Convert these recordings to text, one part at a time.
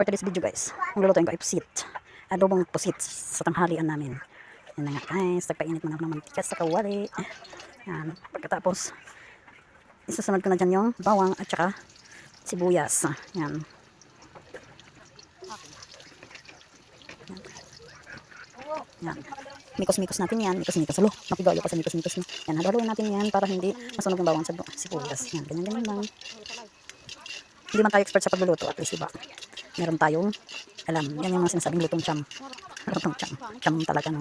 For today's video guys, maglulutuin ko ay pusit. Adobong pusit sa tanghalian namin. Yan na nga guys, nagpainit muna ako ng mantika sa kawali. Yan. Pagkatapos, isusunod ko na dyan yung bawang at saka sibuyas. Yan. Yan. Mikos-mikos natin yan. Mikos-mikos. Alo, makigayo pa sa mikos-mikos na. Yan, haluin natin yan para hindi masunog yung bawang sa sibuyas. Yan, ganyan-ganyan lang. Hindi man tayo expert sa pagluluto, at least diba, meron tayong alam. Yan yung mga sinasabing lutong cham. Lutong cham. Cham talaga, no?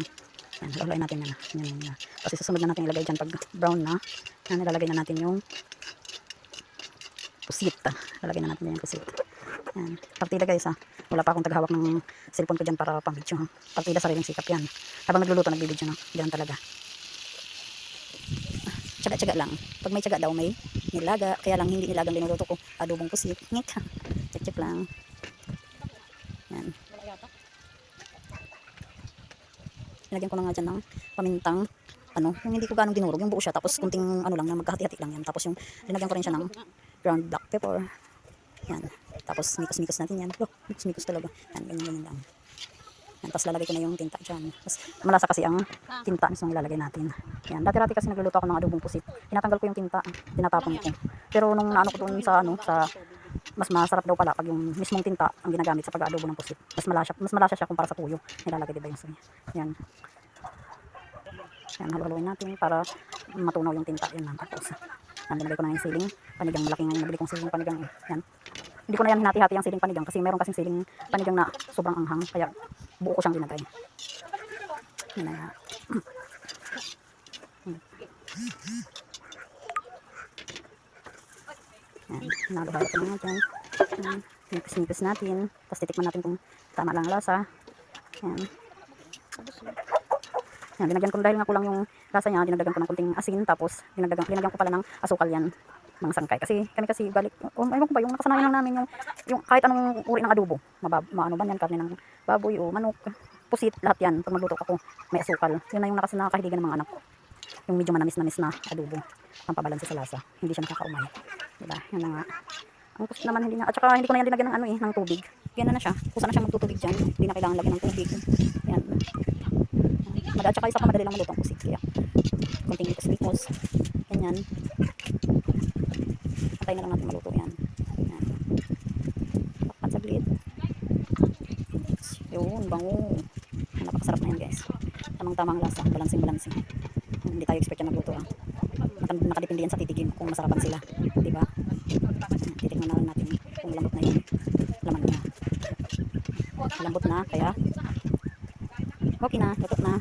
Yan, haluin natin yan. Yan. Kasi susunod na natin ilagay dyan pag brown na. Yan, nilalagay na natin yung pusit. Lalagay na natin yung pusit. Yan. Partida guys ha. Wala pa akong taghawak ng cellphone ko dyan para pang video ha. Partida sariling sikap yan. Habang nagluluto, nagbibideo no. Diyan talaga. Tsaga-tsaga lang. Pag may tsaga daw may nilaga. Kaya lang hindi nilagang linuluto ko. Adobong pusit. Ngik. Tsak-tsak lang. Yan. Nilagyan ko na nga dyan ng pamintang ano, yung hindi ko ganong dinurog, yung buo siya, tapos kunting ano lang, na magkahati-hati lang yan. Tapos yung linagyan ko rin siya ng ground black pepper. Yan. Tapos mikos-mikos natin yan. Oh, mikos-mikos talaga. Yan, ganyan-ganyan lang. Yan, tapos lalagay ko na yung tinta dyan. Tapos malasa kasi ang tinta na ilalagay natin. Yan, dati-dati kasi nagluluto ako ng adobong pusit. Tinatanggal ko yung tinta, tinatapon ko. Pero nung naano ko doon sa ano, sa mas masarap daw pala pag yung mismong tinta ang ginagamit sa pag-adobo ng pusit. Mas malasa siya kumpara sa tuyo. Nilalagay diba yung soy. Yan. Yan, haluin natin para matunaw yung tinta. Yan lang. Tapos, yan, binagay ko na yung siling panigang. Malaki nga yung nabili kong siling panigang. Yan. Hindi ko na yan hinati-hati ang siling panigang kasi meron kasing siling panigang na sobrang anghang. Kaya buo ko siyang ginagay. Yan na nga. Yan, nalubalo ko na nga dyan. Nipis-nipis natin. Tapos titikman natin kung tama lang lasa. Yan. Yan, dinagyan ko dahil nga kulang yung lasa niya, dinagdagan ko ng konting asin, tapos dinagyan ko pala ng asukal yan, mga sangkay. Kasi kami kasi balik, ayun ko ba, yung nakasanayan lang namin yung kahit anong uri ng adobo, maano ba yan, karne ng baboy o manok, pusit, lahat yan, pag magluto ako, may asukal. Yun na yung nakahiligan ng mga anak ko. Yung medyo manamis-namis na adobo, pampabalanse sa lasa, hindi siya nakakaumay. Diba? Yan na nga. Ang pusit naman hindi na, at saka hindi ko na yan dinagyan ng ng tubig. Yan na siya, kusa na siya magtutubig dyan, hindi na kailangan lagyan ng tubig. Yan. At saka isa pa madali lang malutong pusit. Kaya kunting likos-likos. Ganyan. Antay na lang natin maluto yan. Yan. Takpan saglit. Yun, bango. Napakasarap na yan guys. Tamang-tamang lasa. Balansing-balansing. Hindi tayo expert yan magluto ah. Nakadepende yan sa titigin kung masarapan sila. Diba? Titignan na lang natin kung lambot na yung laman niya. Lambot na, kaya okay na, luto na.